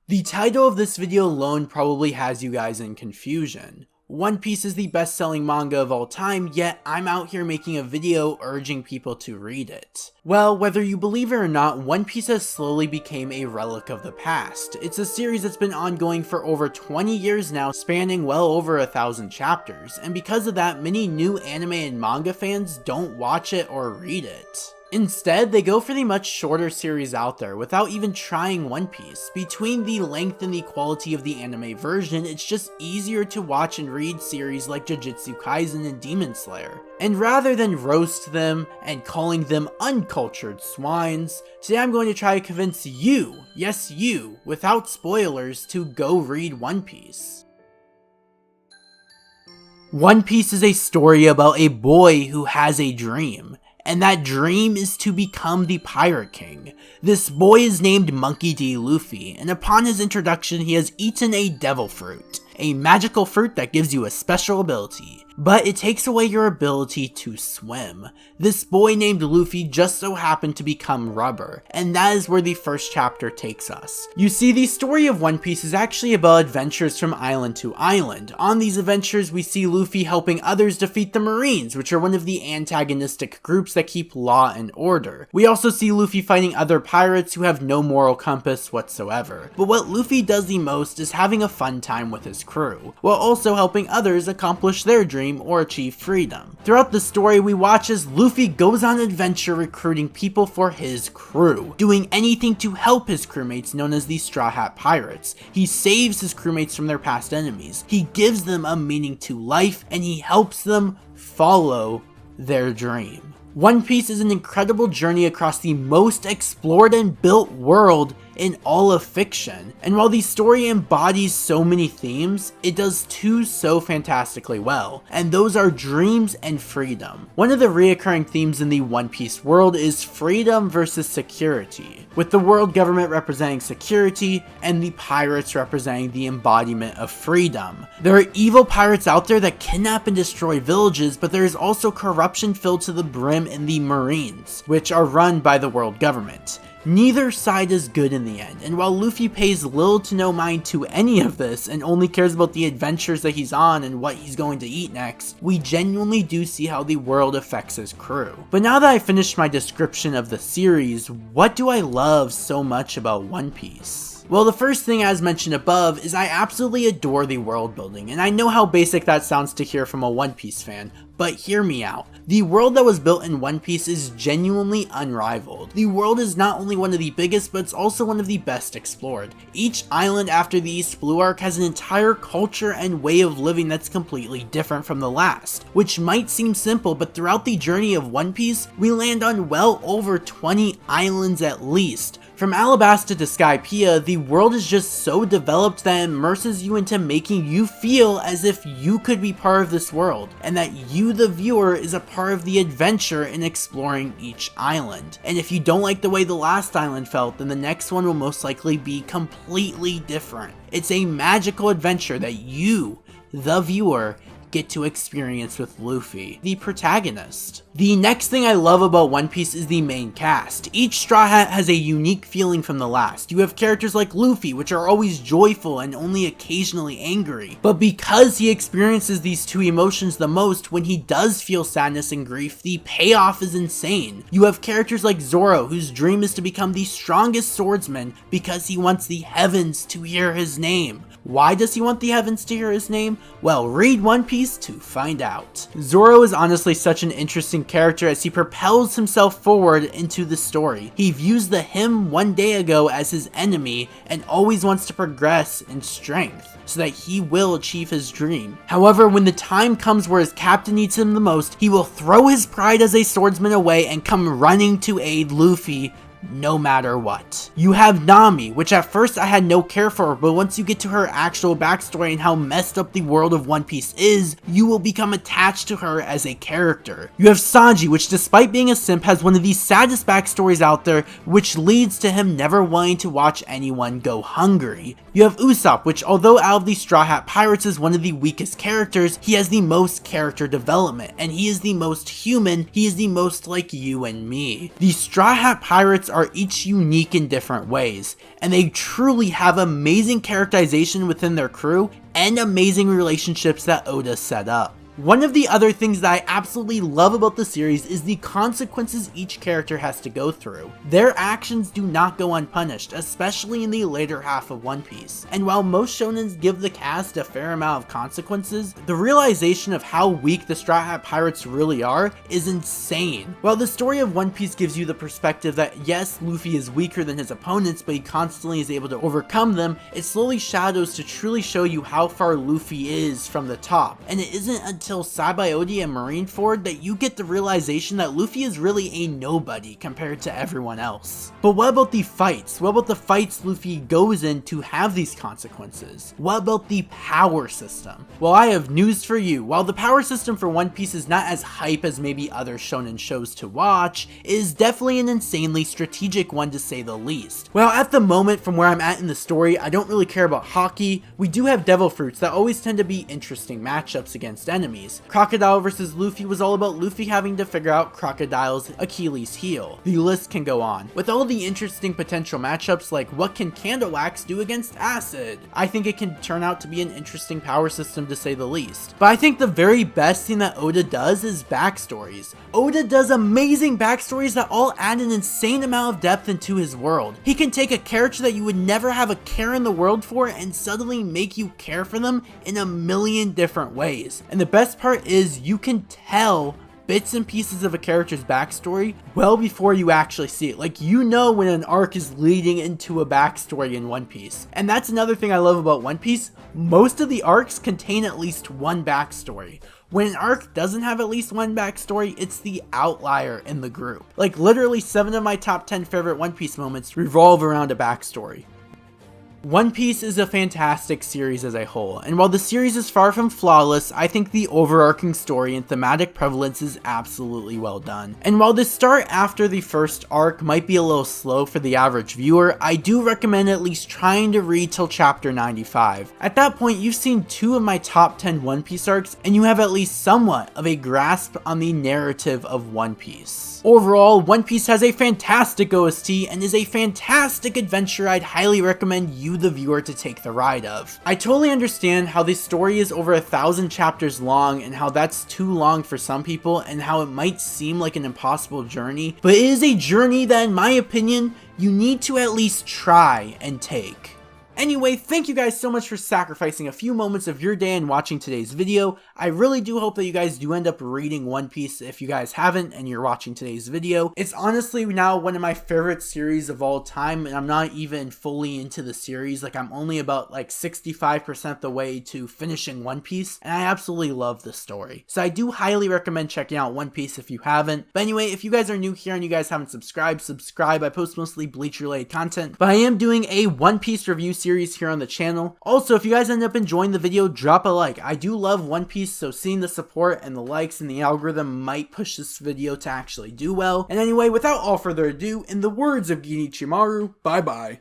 The title of this video alone probably has you guys in confusion. One Piece is the best-selling manga of all time, yet I'm out here making a video urging people to read it. Well, whether you believe it or not, One Piece has slowly become a relic of the past. It's a series that's been ongoing for over 20 years now, spanning well over 1,000 chapters, and because of that, many new anime and manga fans don't watch it or read it. Instead, they go for the much shorter series out there without even trying One Piece. Between the length and the quality of the anime version, it's just easier to watch and read series like Jujutsu Kaisen and Demon Slayer. And rather than roast them and calling them uncultured swines, today I'm going to try to convince you, yes you, without spoilers, to go read One Piece. One Piece is a story about a boy who has a dream. And that dream is to become the Pirate King. This boy is named Monkey D. Luffy, and upon his introduction he has eaten a devil fruit, a magical fruit that gives you a special ability. But it takes away your ability to swim. This boy named Luffy just so happened to become rubber, and that is where the first chapter takes us. You see, the story of One Piece is actually about adventures from island to island. On these adventures, we see Luffy helping others defeat the Marines, which are one of the antagonistic groups that keep law and order. We also see Luffy fighting other pirates who have no moral compass whatsoever. But what Luffy does the most is having a fun time with his crew, while also helping others accomplish their dream or achieve freedom. Throughout the story, we watch as Luffy goes on an adventure recruiting people for his crew, doing anything to help his crewmates known as the Straw Hat Pirates. He saves his crewmates from their past enemies, he gives them a meaning to life, and he helps them follow their dream. One Piece is an incredible journey across the most explored and built world in all of fiction, and while the story embodies so many themes, it does two so fantastically well, and those are dreams and freedom. One of the reoccurring themes in the One Piece world is freedom versus security, with the world government representing security and the pirates representing the embodiment of freedom. There are evil pirates out there that kidnap and destroy villages, but there is also corruption filled to the brim in the Marines, which are run by the world government. Neither side is good in the end, and while Luffy pays little to no mind to any of this and only cares about the adventures that he's on and what he's going to eat next, we genuinely do see how the world affects his crew. But now that I finished my description of the series, what do I love so much about One Piece? Well, the first thing, as mentioned above, is I absolutely adore the world building, and I know how basic that sounds to hear from a One Piece fan, but hear me out. The world that was built in One Piece is genuinely unrivaled. The world is not only one of the biggest, but it's also one of the best explored. Each island after the East Blue Arc has an entire culture and way of living that's completely different from the last, which might seem simple, but throughout the journey of One Piece, we land on well over 20 islands at least. From Alabasta to Skypiea, the world is just so developed that it immerses you into making you feel as if you could be part of this world, and that you, the viewer, is a part of the adventure in exploring each island. And if you don't like the way the last island felt, then the next one will most likely be completely different. It's a magical adventure that you, the viewer, get to experience with Luffy, the protagonist. The next thing I love about One Piece is the main cast. Each Straw Hat has a unique feeling from the last. You have characters like Luffy, which are always joyful and only occasionally angry, but because he experiences these two emotions the most, when he does feel sadness and grief, the payoff is insane. You have characters like Zoro, whose dream is to become the strongest swordsman because he wants the heavens to hear his name. Why does he want the heavens to hear his name? Well, read One Piece to find out. Zoro is honestly such an interesting character as he propels himself forward into the story. He views the him one day ago as his enemy and always wants to progress in strength so that he will achieve his dream. However, when the time comes where his captain needs him the most, he will throw his pride as a swordsman away and come running to aid Luffy no matter what. You have Nami, which at first I had no care for, but once you get to her actual backstory and how messed up the world of One Piece is, you will become attached to her as a character. You have Sanji, which despite being a simp has one of the saddest backstories out there, which leads to him never wanting to watch anyone go hungry. You have Usopp, which although out of the Straw Hat Pirates is one of the weakest characters, he has the most character development, and he is the most human, he is the most like you and me. The Straw Hat Pirates are each unique in different ways, and they truly have amazing characterization within their crew and amazing relationships that Oda set up. One of the other things that I absolutely love about the series is the consequences each character has to go through. Their actions do not go unpunished, especially in the later half of One Piece. And while most shonens give the cast a fair amount of consequences, the realization of how weak the Straw Hat Pirates really are is insane. While the story of One Piece gives you the perspective that yes, Luffy is weaker than his opponents, but he constantly is able to overcome them, it slowly shadows to truly show you how far Luffy is from the top. And it isn't until Sabaody and Marineford that you get the realization that Luffy is really a nobody compared to everyone else. But what about the fights? What about the fights Luffy goes in to have these consequences? What about the power system? Well, I have news for you. While the power system for One Piece is not as hype as maybe other shonen shows to watch, it is definitely an insanely strategic one to say the least. Well, at the moment, from where I'm at in the story, I don't really care about hockey. We do have devil fruits that always tend to be interesting matchups against enemies. Crocodile versus Luffy was all about Luffy having to figure out Crocodile's Achilles heel. The list can go on. With all the interesting potential matchups like what can Candle Wax do against Acid? I think it can turn out to be an interesting power system to say the least. But I think the very best thing that Oda does is backstories. Oda does amazing backstories that all add an insane amount of depth into his world. He can take a character that you would never have a care in the world for and suddenly make you care for them in a million different ways. And the best part is you can tell bits and pieces of a character's backstory well before you actually see it. Like, you know when an arc is leading into a backstory in One Piece. And that's another thing I love about One Piece. Most of the arcs contain at least one backstory. When an arc doesn't have at least one backstory, it's the outlier in the group. Like, literally 7 of my top 10 favorite One Piece moments revolve around a backstory. One Piece is a fantastic series as a whole, and while the series is far from flawless, I think the overarching story and thematic prevalence is absolutely well done. And while the start after the first arc might be a little slow for the average viewer, I do recommend at least trying to read till chapter 95. At that point, you've seen 2 of my top 10 One Piece arcs, and you have at least somewhat of a grasp on the narrative of One Piece. Overall, One Piece has a fantastic OST and is a fantastic adventure I'd highly recommend you, the viewer, to take the ride of. I totally understand how this story is over 1,000 chapters long and how that's too long for some people and how it might seem like an impossible journey, but it is a journey that, in my opinion, you need to at least try and take. Anyway, thank you guys so much for sacrificing a few moments of your day and watching today's video. I really do hope that you guys do end up reading One Piece if you guys haven't and you're watching today's video. It's honestly now one of my favorite series of all time, and I'm not even fully into the series. Like, I'm only about like 65% the way to finishing One Piece, and I absolutely love the story. So I do highly recommend checking out One Piece if you haven't. But anyway, if you guys are new here and you guys haven't subscribed, subscribe. I post mostly Bleach related content, but I am doing a One Piece review series here on the channel. Also, if you guys end up enjoying the video, drop a like. I do love One Piece, so seeing the support and the likes and the algorithm might push this video to actually do well. And anyway, without all further ado, in the words of Genichimaru, bye bye.